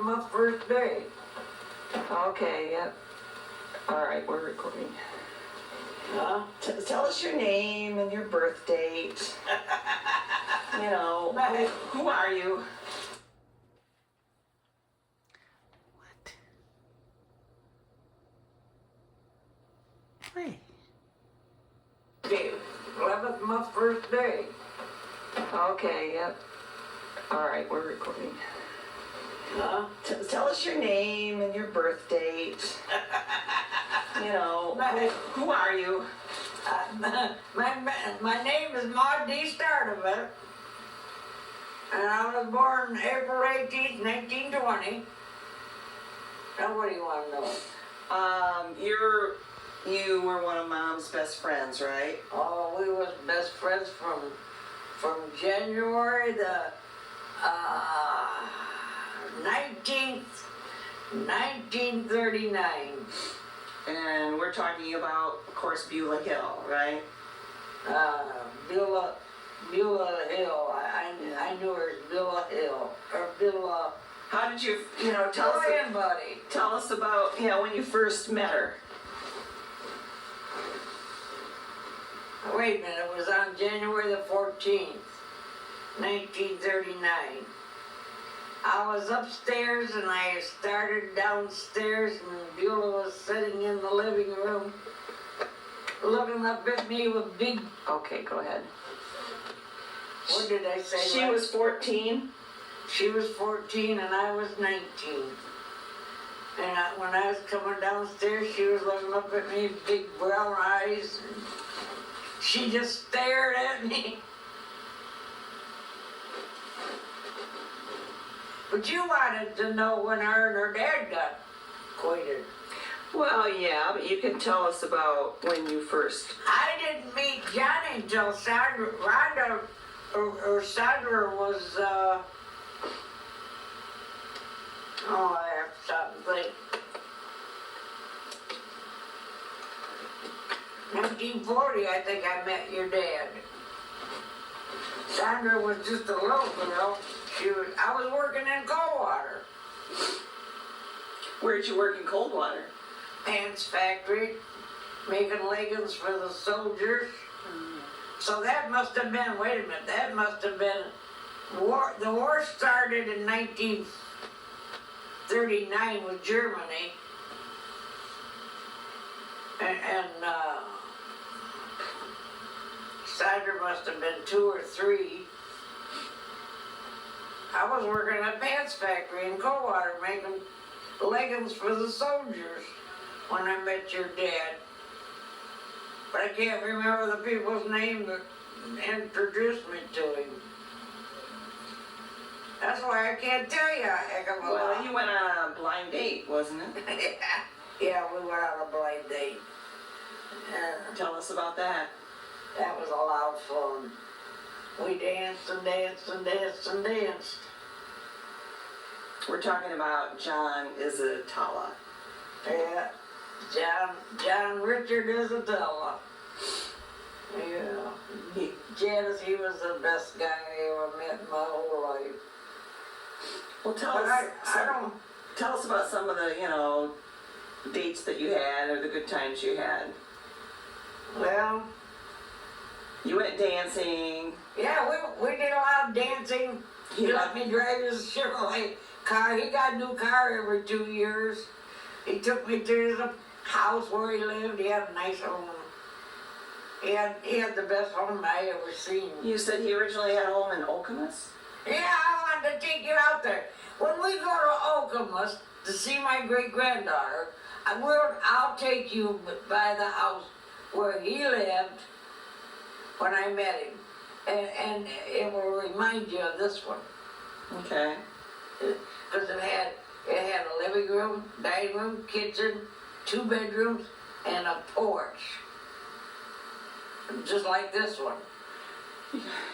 my first day. Okay, yep. All right, we're recording. Huh? Tell us your name and your birth date. You know, who are you? What? Wait. Okay, 11th my first day. Okay, yep. All right, we're recording. Huh? Tell us your name and your birth date. You know, who are you? My name is Maude Stardevant, and I was born April 18th, 1920. Now what do you want to know? You were one of Mom's best friends, right? Oh, we was best friends from January the 1939. And we're talking about, of course, Beulah Hill, right? Beulah Hill. I knew her as Beulah Hill or Beulah. How did you, tell us about, when you first met her. Wait a minute, it was on January the 14th, 1939. I was upstairs and I started downstairs and Beulah was sitting in the living room looking up at me with big... Okay, go ahead. What did I say? She was 14? She was 14 and I was 19. And when I was coming downstairs, she was looking up at me with big brown eyes. And she just stared at me. But you wanted to know when her and her dad got acquainted. Well, yeah, but you can tell us about when you first... I didn't meet Johnny until Rhonda or Sandra was, I have to stop and think. 1940, I think I met your dad. Sandra was just a little girl. I was working in Coldwater. Where'd you work in Coldwater? Pants factory, making leggings for the soldiers. So that must have been, wait a minute, that must have been, the war started in 1939 with Germany. And Sandra must have been 2 or 3. I was working at a pants factory in Coldwater making leggings for the soldiers when I met your dad. But I can't remember the people's name that introduced me to him. That's why I can't tell you a heck of a lot. Well, you went on a blind date, wasn't it? Yeah, we went on a blind date. Tell us about that. That was a lot of fun. We danced and danced and danced and danced. We're talking about John Isatala. Yeah, John Richard Isatala. Yeah. Janice, he was the best guy I ever met in my whole life. Well, tell us about some of the, dates that you had or the good times you had. Well, you went dancing. Yeah, we did a lot of dancing. He let me drive his Chevrolet car. He got a new car every 2 years. He took me to his house where he lived. He had a nice home. He had the best home I ever seen. You said he originally had a home in Okemos? Yeah, I wanted to take you out there. When we go to Okemos to see my great-granddaughter, I'll take you by the house where he lived when I met him. And it will remind you of this one. Okay. Because it had a living room, dining room, kitchen, 2 bedrooms, and a porch. Just like this one.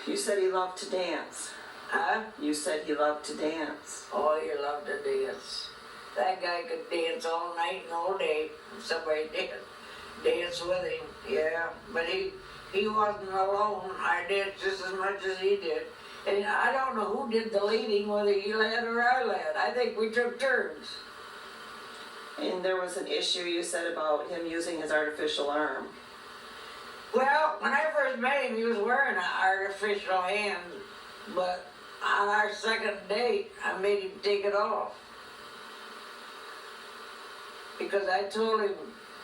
You said he loved to dance. Huh? You said he loved to dance. Oh, he loved to dance. That guy could dance all night and all day. Somebody did dance with him, yeah. But he wasn't alone. I danced just as much as he did. And I don't know who did the leading, whether he led or I led. I think we took turns. And there was an issue you said about him using his artificial arm. Well, when I first met him, he was wearing an artificial hand, but on our second date, I made him take it off. Because I told him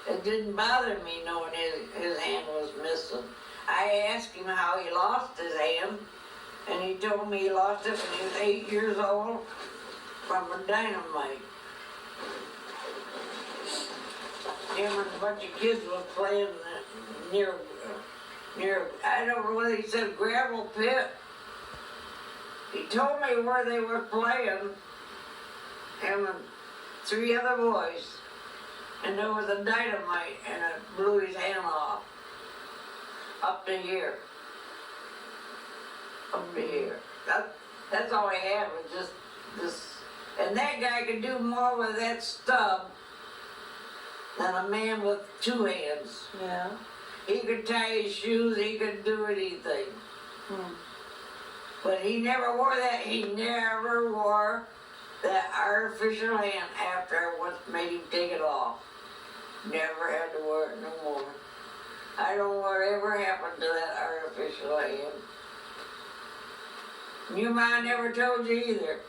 it didn't bother me knowing his hand was missing. I asked him how he lost his hand, and he told me he lost it when he was 8 years old from a dynamite. Him and a bunch of kids was playing near, I don't know whether he said gravel pit. He told me where they were playing, him and 3 other boys, and there was a dynamite and it blew his hand off. Up to here. Up to here. That's all he had was just this. And that guy could do more with that stub than a man with 2 hands. Yeah. He could tie his shoes, he could do anything. But he never wore that, he never wore that artificial hand after I once made him take it off. Never had to wear it no more. I don't know whatever happened to that artificial hand. Your ma never told you either.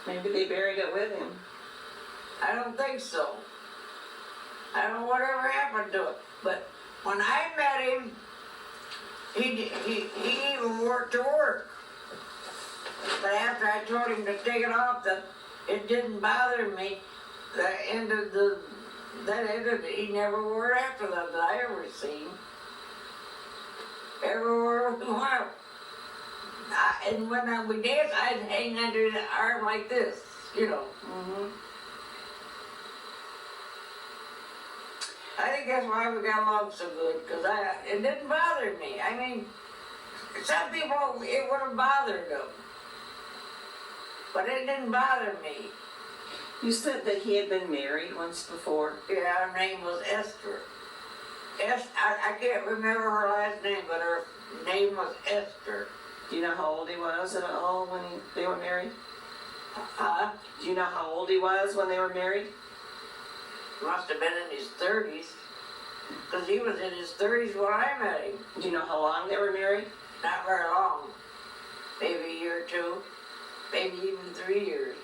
Maybe they buried it with him. I don't think so. I don't know whatever happened to it. But when I met him, he even worked to work. But after I told him to take it off, that it didn't bother me. That ended it. He never wore it after that I ever seen. Everywhere we went. And when we danced, I'd hang under the arm like this, you know. I think that's why we got along so good, because it didn't bother me. I mean, some people, it would have bothered them. But it didn't bother me. You said that he had been married once before. Yeah, her name was Esther. I can't remember her last name, but her name was Esther. Do you know how old he was at all when they were married? Do you know how old he was when they were married? Must have been in his 30s, because he was in his 30s when I met him. Do you know how long they were married? Not very long. Maybe a year or 2, maybe even 3 years.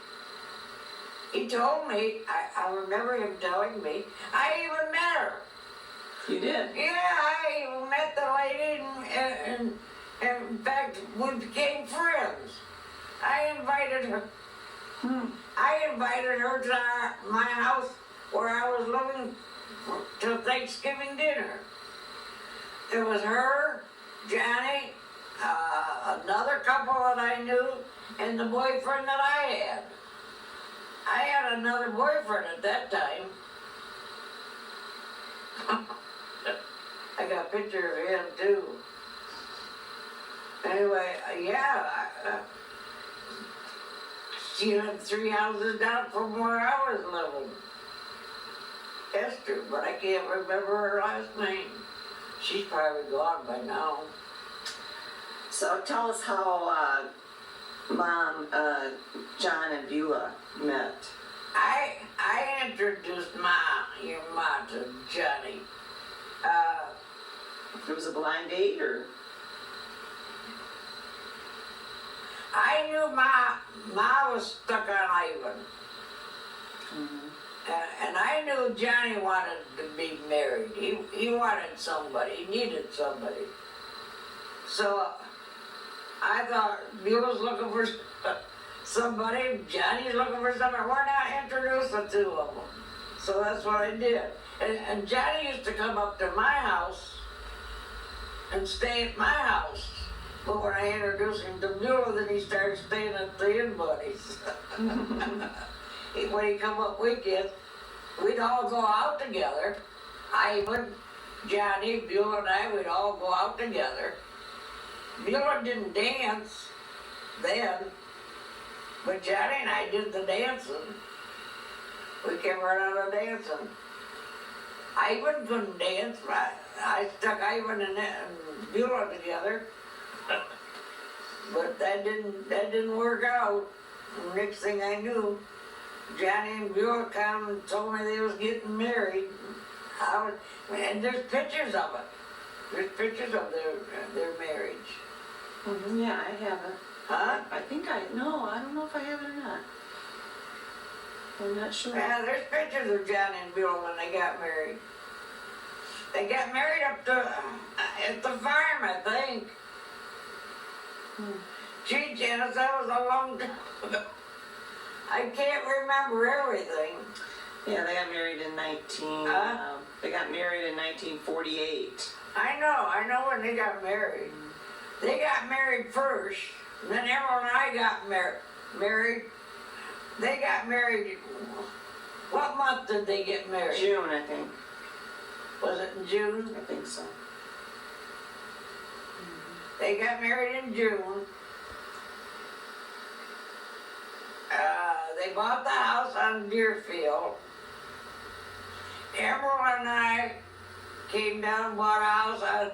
He told me, I remember him telling me, I even met her. You did? Yeah, I even met the lady, and in fact, we became friends. I invited her. I invited her to my house where I was living to Thanksgiving dinner. It was her, Johnny, another couple that I knew, and the boyfriend that I had. I had another boyfriend at that time. I got a picture of him too. Anyway, yeah, she lived 3 houses down from where I was living. Esther, but I can't remember her last name. She's probably gone by now. So tell us how Mom, John and Beulah met. I introduced your ma to Johnny. It was a blind date, or? I knew Ma was stuck on Ivan. And I knew Johnny wanted to be married. He wanted somebody. He needed somebody. So I thought Beulah's looking for somebody. Johnny's looking for somebody. Why not introduce the 2 of them? So that's what I did. And Johnny used to come up to my house and stay at my house. But when I introduced him to Beulah, then he started staying at the Inn Buddies. When he come up weekends, we'd all go out together. Ivan, Johnny, Beulah, and I, we'd all go out together. Beulah didn't dance then, but Johnny and I did the dancing. We came right out of dancing. Ivan couldn't dance, but I stuck Ivan and Beulah together. But that didn't work out. Next thing I knew, Johnny and Beulah come and told me they was getting married. And there's pictures of it. There's pictures of their marriage. Mm-hmm, yeah, I have it. Huh? I don't know if I have it or not. I'm not sure. Yeah, there's pictures of Johnny and Beulah when they got married. They got married up at the farm, I think. Gee, Janice, that was a long time ago. I can't remember everything. Yeah, they got married in they got married in 1948. I know when they got married. They got married first, then Emerald and I got married. They got married, what month did they get married? June, I think. Was it in June? I think so. They got married in June. They bought the house on Deerfield. Emerald and I came down and bought a house on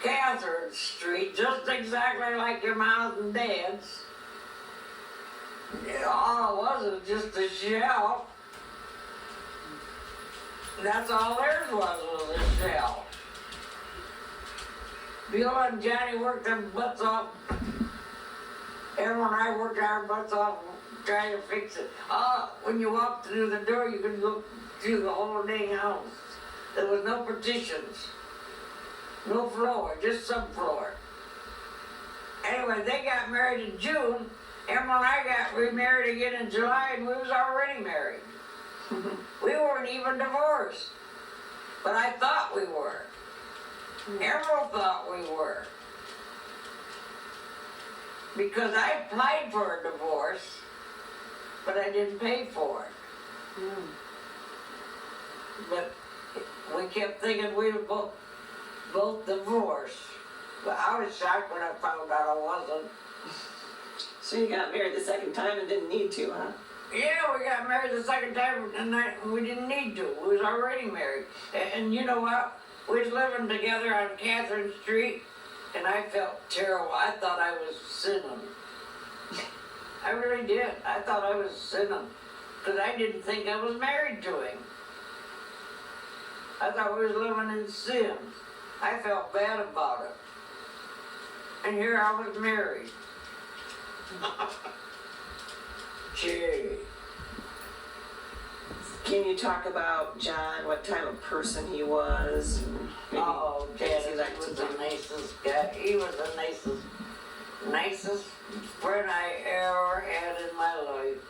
Catherine Street, just exactly like your mom's and dad's. All it was just a shell. That's all theirs was a shell. Beulah and Johnny worked their butts off. Emerald and I worked our butts off trying to fix it. When you walked through the door, you could look through the whole dang house. There was no partitions, no floor, just subfloor. Anyway, they got married in June. Emerald and I got remarried again in July, and we was already married. We weren't even divorced, but I thought we were. Emerald thought we were. Because I applied for a divorce, but I didn't pay for it. But we kept thinking we were both divorced. But I was shocked when I found out I wasn't. So you got married the second time and didn't need to, huh? Yeah, we got married the second time and we didn't need to. We was already married. And you know what? We was living together on Catherine Street, and I felt terrible. I thought I was sinning. I really did. I thought I was sinning. Because I didn't think I was married to him. I thought we was living in sin. I felt bad about it. And here I was married. Gee. Can you talk about John, what type of person he was? Oh, Janice was the nicest guy. He was the nicest friend I ever had in my life.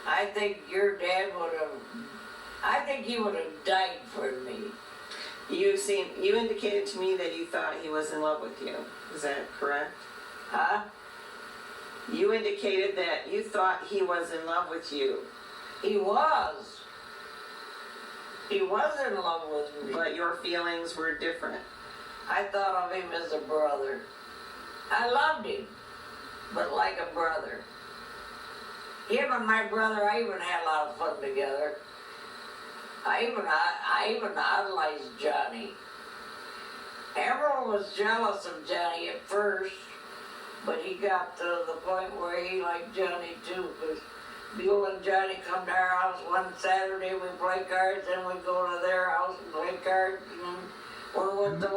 I think your dad he would have died for me. You indicated to me that you thought he was in love with you. Is that correct? Huh? You indicated that you thought he was in love with you. He was. He was in love with me. But your feelings were different. I thought of him as a brother. I loved him, but like a brother. Him and my brother, I even had a lot of fun together. I even idolized Johnny. Emerald was jealous of Johnny at first, but he got to the point where he liked Johnny too, because Beulah and Johnny come to our house one Saturday, we play cards, then we go to their house and play cards, and then we went to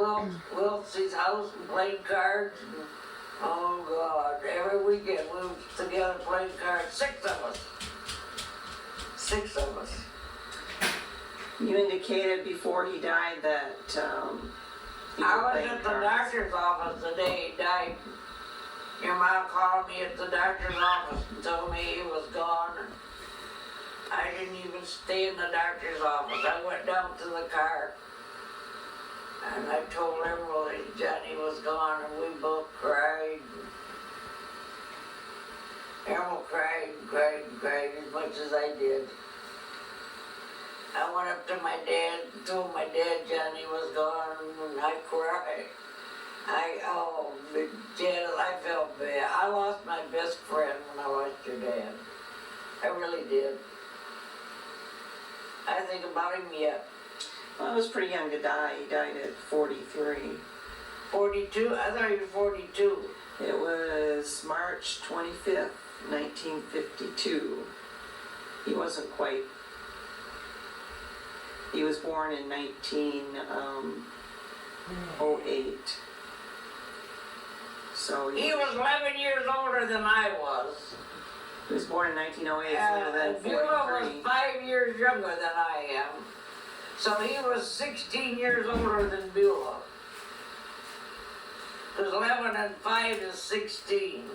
Wiltsie's house and played cards, and oh God, every weekend we were together playing cards, 6 of us. 6 of us. You indicated before he died that I was at the doctor's office the day he died. Your mom called me at the doctor's office and told me he was gone. And I didn't even stay in the doctor's office. I went down to the car. And I told Emerald that Johnny was gone, and we both cried. Emerald cried and cried and cried as much as I did. I went up to my dad and told my dad Johnny was gone, and I cried. Dad, I felt bad. I lost my best friend when I lost your dad. I really did. I think about him yet. Well, I was pretty young to die. He died at 43. 42? I thought he was 42. It was March 25th, 1952. He wasn't quite. He was born in 1908. So He was 11 years older than I was. he was born in 1908, so And then Beulah was 43. 5 years younger than I am. So he was 16 years older than Beulah. Because 11 and 5 is 16.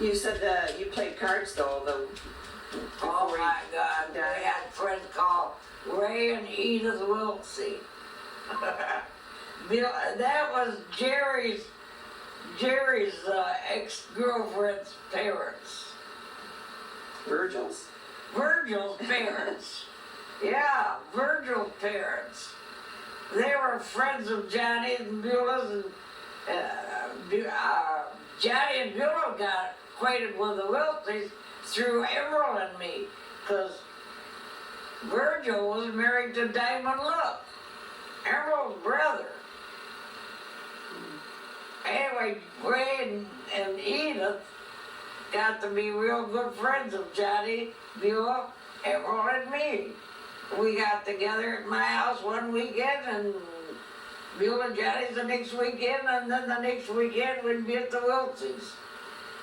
You said that you played cards though, Oh before my God, he we died. had friends called Ray and Edith Wiltsey. That was Jerry's ex-girlfriend's parents. Virgil's? Virgil's parents. Yeah, Virgil's parents. They were friends of Johnny's and Beulah's, and Johnny and Beulah got acquainted with the Wiltseys through Emerald and me, because Virgil was married to Diamond Look, Emerald's brother. Anyway, Ray and Edith got to be real good friends of Johnny, Beulah, Emerald, and me. We got together at my house one weekend, and Beulah and Johnny's the next weekend, and then the next weekend we'd be at the Wiltseys.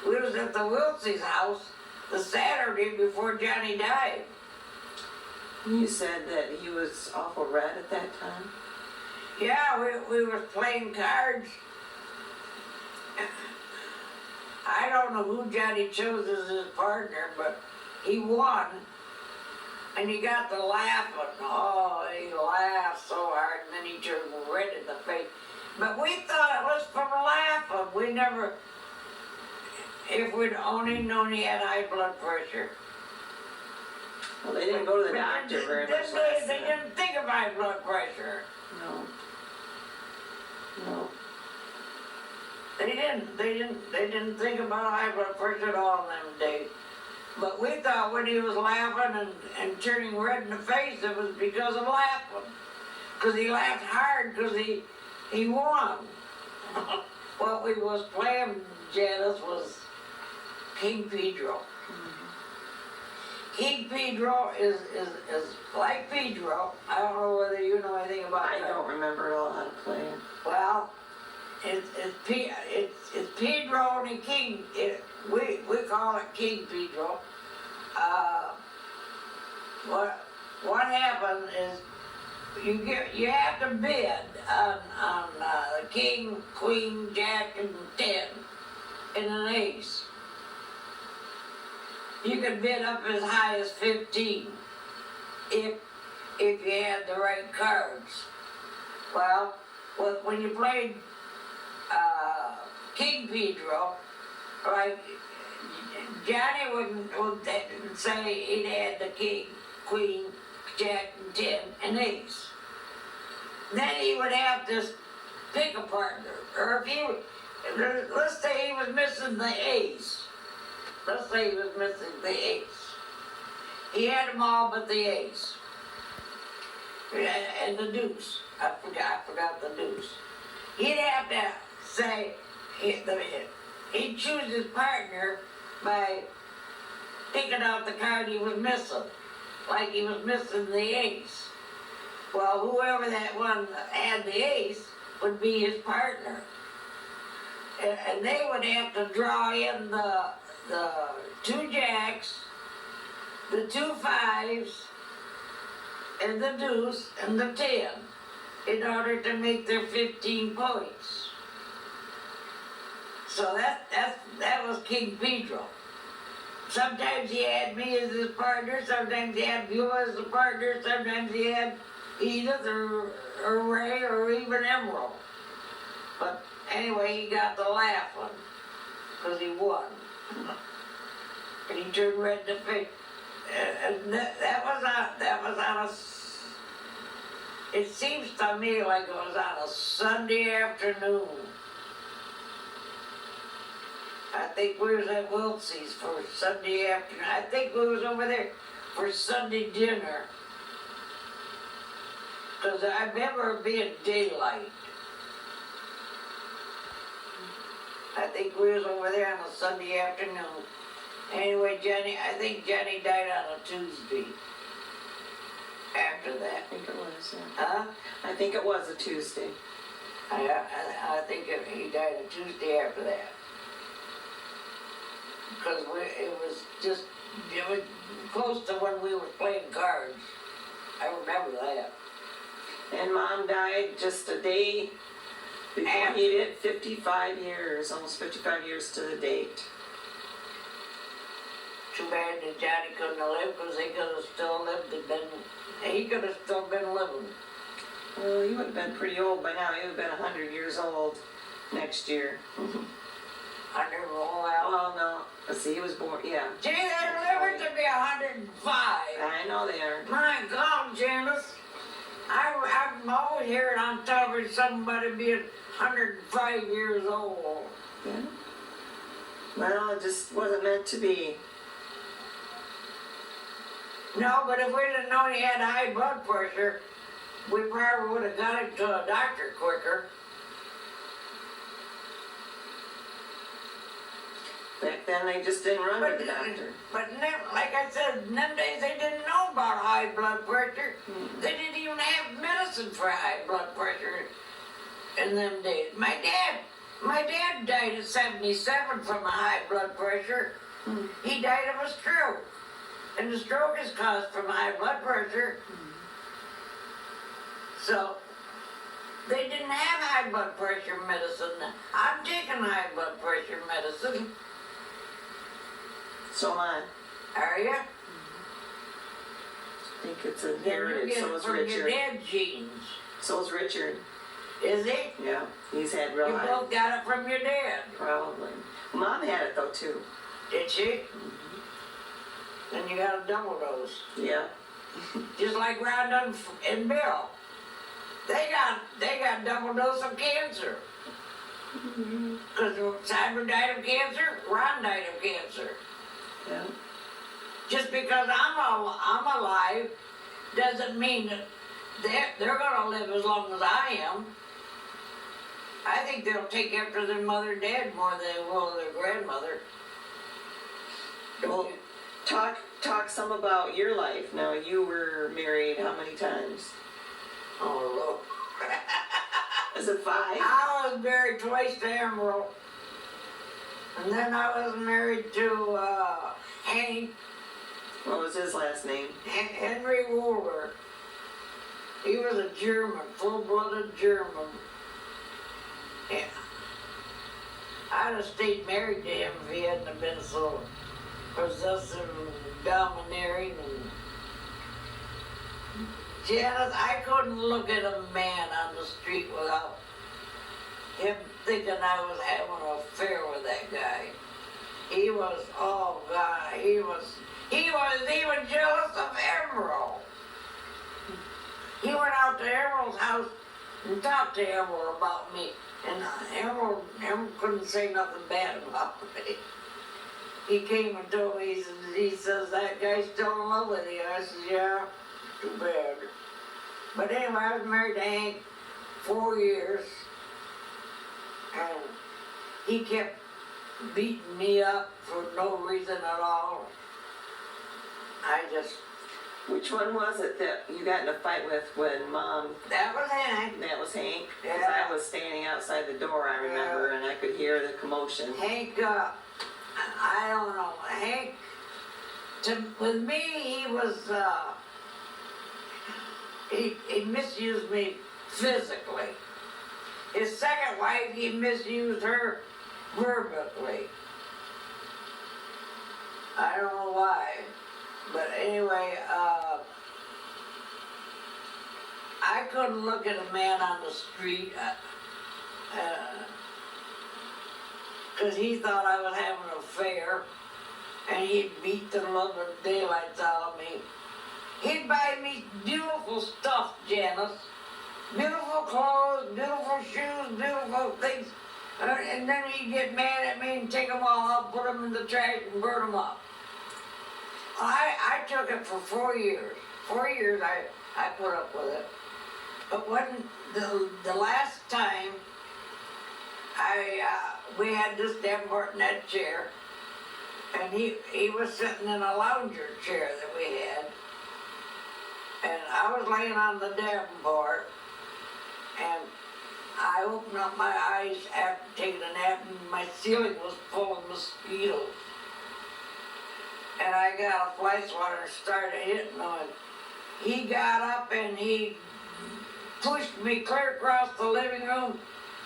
We was at the Wiltseys' house the Saturday before Johnny died. You said that he was awful red at that time? Yeah, we was playing cards. I don't know who Johnny chose as his partner, but he won. And he got to laughing. Oh, he laughed so hard, and then he turned red in the face. But we thought it was from laughing. We never, if we'd only known he had high blood pressure. Well, they didn't go to the doctor very much last They time. didn't think of high blood pressure. No. No. They didn't think about high blood pressure at all in them days. But we thought when he was laughing and turning red in the face, it was because of laughing. Because he laughed hard because he won. What we was playing, Janice, was King Pedro. King Pedro is like Pedro. I don't know whether you know anything about I that. don't remember at all how to play it. Well, it's Pedro and King. We call it King Pedro. What happened is you have to bid on the King, Queen, Jack, and 10, and an ace. You can bid up as high as 15 if you had the right cards. Well, when you played King Pedro, like Johnny would say he'd had the King, Queen, Jack, and 10, and ace. Then he would have to pick a partner, or let's say he was missing the ace. Let's say he was missing the ace. He had them all but the ace. And the deuce. I forgot the deuce. He'd have to say, he'd choose his partner by picking out the card he was missing. Like he was missing the ace. Well, whoever that one had the ace would be his partner. And they would have to draw in the 2 jacks, the 2 5s, and the deuce, and the 10, in order to make their 15 points. So that was King Pedro. Sometimes he had me as his partner, sometimes he had Beulah as a partner, sometimes he had Edith or Ray or even Emerald. But anyway, he got the laughing, because he won. And he turned red in the face. And that was on a, it seems to me like it was on a Sunday afternoon. I think we was at Wiltsey's for Sunday afternoon. I think we was over there for Sunday dinner. Because I remember it being daylight. I think we was over there on a Sunday afternoon. Anyway, I think Jenny died on a Tuesday. After that. I think it was, yeah. Huh? I think it was a Tuesday. I think he died a Tuesday after that. Because it was close to when we were playing cards. I remember that. And Mom died just a day before he did, 55 years, almost 55 years to the date. Too bad that Johnny couldn't have lived, because he could have still lived and he could have still been living. Well, he would have been pretty old by now. He would have been 100 years old next year. 100 roll out. Well, no. Let's see, he was born, yeah. Gee, they're living to be 105. I know they are. My God, Janice. I'm always hearing on television somebody being 105 years old. Yeah. Well, it just wasn't meant to be. No, but if we didn't know he had high blood pressure, we probably would have got him to a doctor quicker. Back then, they just didn't run to the doctor. But like I said, in them days they didn't know about high blood pressure. They didn't even have medicine for high blood pressure in them days. My dad died at 77 from a high blood pressure. He died of a stroke. And the stroke is caused from high blood pressure. So, they didn't have high blood pressure medicine. I'm taking high blood pressure medicine. So am I. Are you? I think it's Then you inherited. get So it is from your Richard. dad's genes. So is Richard. Is he? Yeah, he's had real You high. both got it from your dad. Probably. Mom had it though too. Did she? Then you got a double dose. Yeah. Just like Rhonda and Bill. They got double dose of cancer. Because Cyber died of cancer, Ron died of cancer. Yeah. Just because I'm alive doesn't mean that they're gonna live as long as I am. I think they'll take after their mother and dad more than they will their grandmother. Well, talk some about your life. Now, you were married how many times? Oh, look. Is it 5? I was married twice to Emerald. And then I was married to Hank. What was his last name? Henry Wooler. He was a German, full-blooded German. Yeah. I'd have stayed married to him if he hadn't have been so possessive and domineering. And Janice, I couldn't look at a man on the street without him thinking I was having an affair with that guy. He was, oh God, he was even jealous of Emerald. He went out to Emerald's house and talked to Emerald about me. And Emerald couldn't say nothing bad about me. He came and told me, he says, that guy's still in love with you. I said, yeah, too bad. But anyway, I was married to Hank 4 years. And he kept beating me up for no reason at all. Which one was it that you got in a fight with when Mom... That was Hank. That was Hank? Because Yeah. I was standing outside the door, I remember, and I could hear the commotion. Hank, I don't know, Hank, with me, he was, he misused me physically. His second wife, he misused her verbally. I don't know why. But anyway, I couldn't look at a man on the street because he thought I was having an affair, and he'd beat the living daylights out of me. He'd buy me beautiful stuff, Janice. Beautiful clothes, beautiful shoes, beautiful things. And then he'd get mad at me and take them all out, put them in the trash and burn them up. I took it for 4 years. 4 years I put up with it. But when the last time we had this Davenport chair, and he was sitting in a lounger chair that we had, and I was laying on the Davenport, and I opened up my eyes after taking a nap, and my ceiling was full of mosquitoes. And I got a fly swatter and started hitting him, and he got up and he pushed me clear across the living room,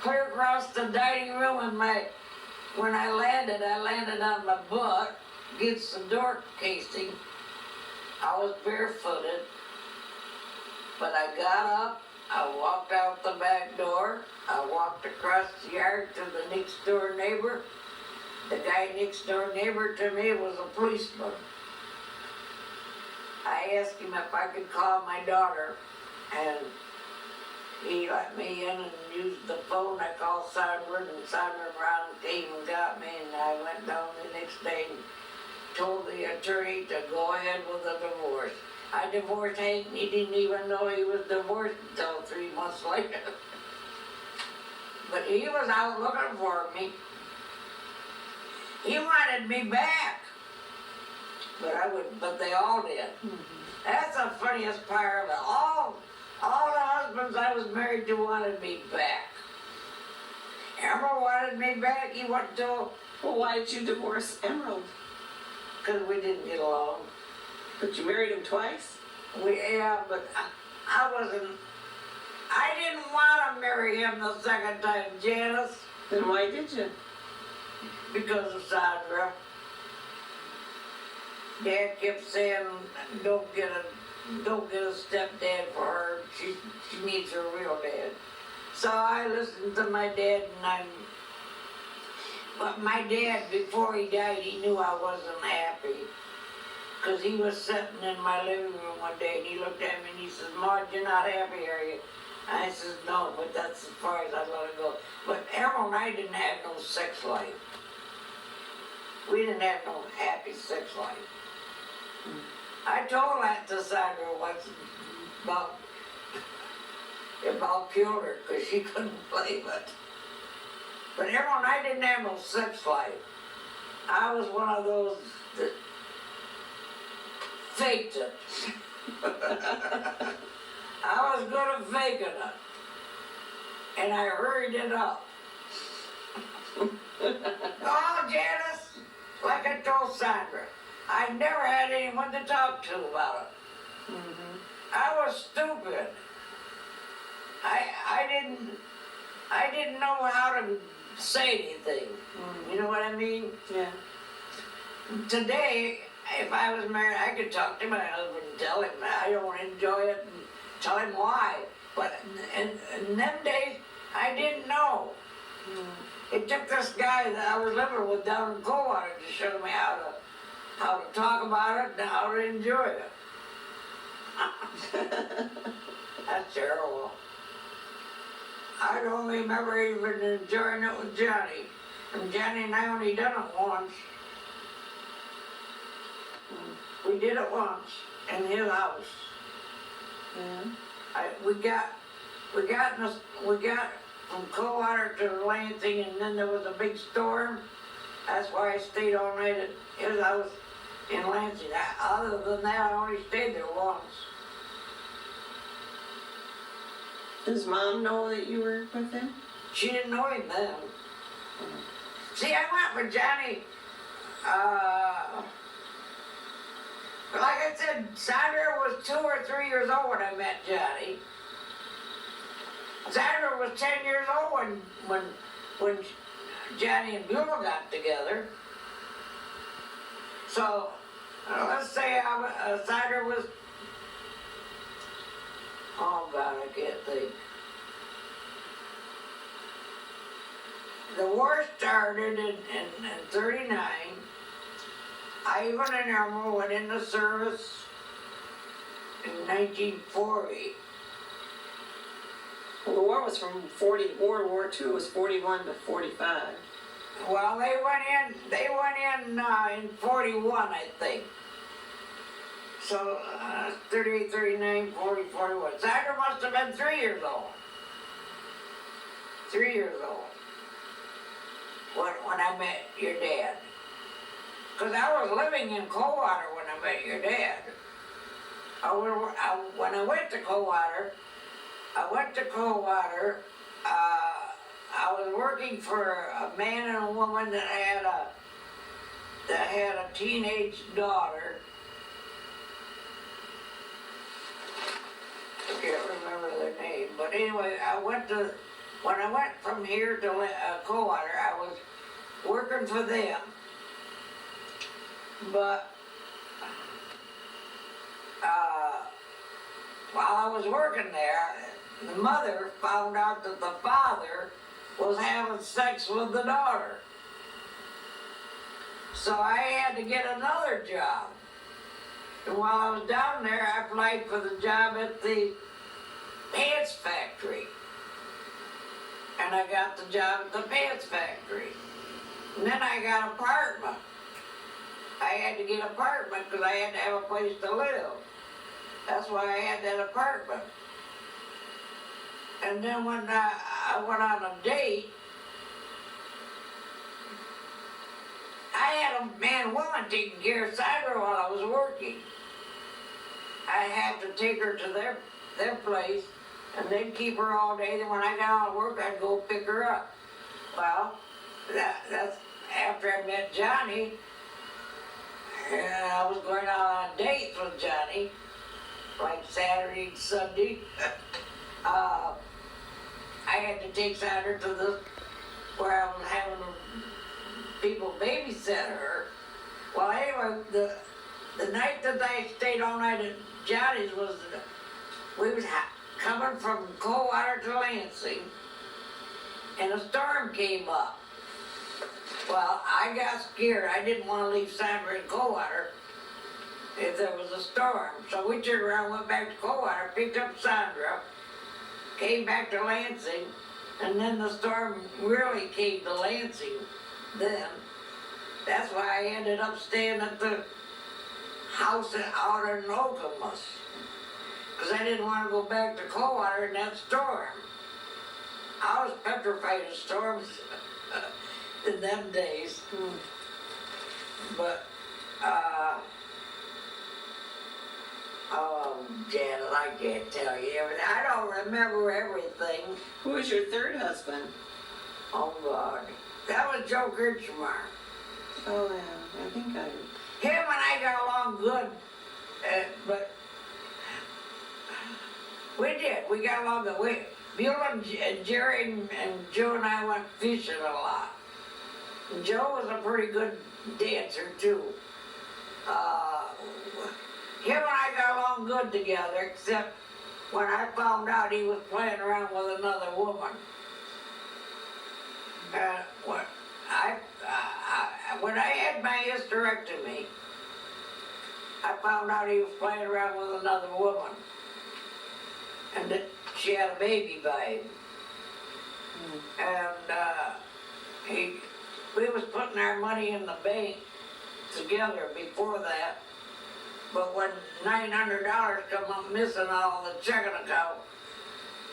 clear across the dining room, and when I landed on my butt against the door casing. I was barefooted, but I got up, I walked out the back door, I walked across the yard to the next door neighbor. The guy next door neighbor to me was a policeman. I asked him if I could call my daughter, and he let me in and used the phone. I called Sandra, and Sandra Brown came and got me, and I went down the next day and told the attorney to go ahead with the divorce. I divorced Hank, and he didn't even know he was divorced until 3 months later. But he was out looking for me. He wanted me back, but they all did. Mm-hmm. That's the funniest part of it. All the husbands I was married to wanted me back. Emerald wanted me back. He went to. Well, why did you divorce Emerald? Because we didn't get along. But you married him twice? Yeah, but I wasn't. I didn't want to marry him the second time, Janice. Then why did you? Because of Sandra. Dad kept saying, don't get a stepdad for her. She needs her real dad. So I listened to my dad, but my dad, before he died, he knew I wasn't happy. Because he was sitting in my living room one day, and he looked at me and he says, Maude, you're not happy, are you? I says, no, but that's as far as I let it go. But Emerald and I didn't have no sex life. We didn't have no happy sex life. I told that to Sandra once about killed her because she couldn't believe it. But Emerald and I didn't have no sex life. I was one of those that faked it. I was good at faking it. And I hurried it up. Oh, Janice, like I told Sandra, I never had anyone to talk to about it. Mm-hmm. I was stupid. I didn't know how to say anything. Mm-hmm. You know what I mean? Yeah. Today, if I was married, I could talk to my husband and tell him I don't enjoy it and tell him why. But in them days, I didn't know. Mm. It took this guy that I was living with down in Coldwater to show me how to talk about it and how to enjoy it. That's terrible. I don't remember even enjoying it with Johnny. And Johnny and I only done it once. We did it once in his house. Yeah. We got from Coldwater to Lansing, and then there was a big storm. That's why I stayed all night at his house in Lansing. Other than that, I only stayed there once. Does Mom know that you were with him? She didn't know him then. See, I went with Johnny. Like I said, Sandra was 2 or 3 years old when I met Johnny. Sandra was 10 years old when Johnny and Beulah got together. So, let's say Sandra was, oh God, I can't think. The war started in 39. Ivan and Emerald went into service in 1940. Well, the war was from World War II was 41 to 45. Well, they went in in 41, I think. So, 38, 39, 40, 41. Sandra must have been 3 years old. 3 years old. When I met your dad. Because I was living in Coldwater when I met your dad. When I went to Coldwater, I was working for a man and a woman that had a teenage daughter. I can't remember their name, but anyway, when I went from here to Coldwater, I was working for them. But while I was working there, the mother found out that the father was having sex with the daughter. So I had to get another job. And while I was down there, I applied for the job at the pants factory. And I got the job at the pants factory. And then I got an apartment. I had to get an apartment because I had to have a place to live. That's why I had that apartment. And then when I went on a date, I had a man and woman taking care of Sandra while I was working. I had to take her to their place, and they'd keep her all day. Then when I got out of work, I'd go pick her up. Well, that's after I met Johnny, and I was going out on dates with Johnny, like Saturday and Sunday. I had to take Sandra to where I was having people babysit her. Well, anyway, the night that I stayed all night at Johnny's we was coming from Coldwater to Lansing, and a storm came up. Well, I got scared. I didn't want to leave Sandra in Coldwater if there was a storm. So we turned around, went back to Coldwater, picked up Sandra, came back to Lansing, and then the storm really came to Lansing then. That's why I ended up staying at the house out in Okemos, because I didn't want to go back to Coldwater in that storm. I was petrified of storms in them days. But, oh, Janet, I can't tell you everything. I don't remember everything. Who was your third husband? Oh, God. That was Joe Kirchmar. Oh, yeah. I think I... Him and I got along good, but we did. We got along good. Beulah and Jerry and Joe and I went fishing a lot. And Joe was a pretty good dancer, too. Him and I got along good together, except when I found out he was playing around with another woman. When I had my hysterectomy, I found out he was playing around with another woman, and that she had a baby by him. And we was putting our money in the bank together before that, but when $900 come up missing out of the checking account,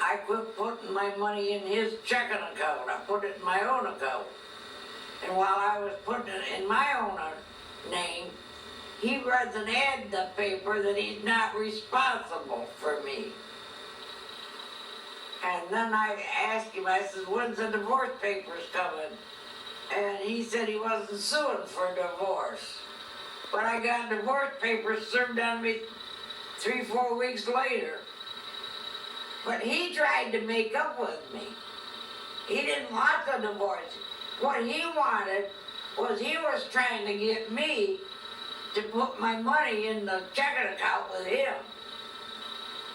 I quit putting my money in his checking account. I put it in my own account. And while I was putting it in my own name, he read an ad in the paper that he's not responsible for me. And then I asked him, I said, when's the divorce papers coming? And he said he wasn't suing for divorce. But I got divorce papers served on me 3-4 weeks later. But he tried to make up with me. He didn't want the divorce. What he wanted was he was trying to get me to put my money in the checking account with him.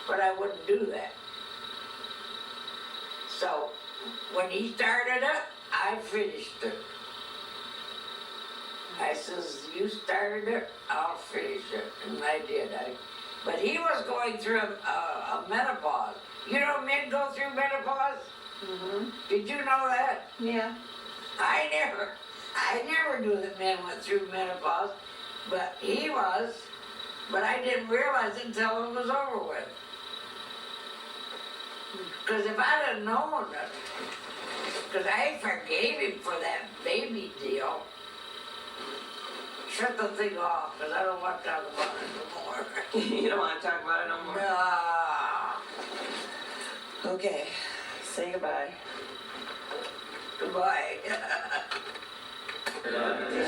But I wouldn't do that. So when he started it, I finished it. I says, you started it, I'll finish it. And I did. But he was going through a menopause. You know men go through menopause? Mm-hmm. Did you know that? Yeah. I never knew that men went through menopause, but he was. But I didn't realize it until it was over with. Because if I'd have known it, because I forgave him for that baby deal. Shut the thing off, because I don't want to talk about it no more. You don't want to talk about it no more? No. Okay, say goodbye. Goodbye.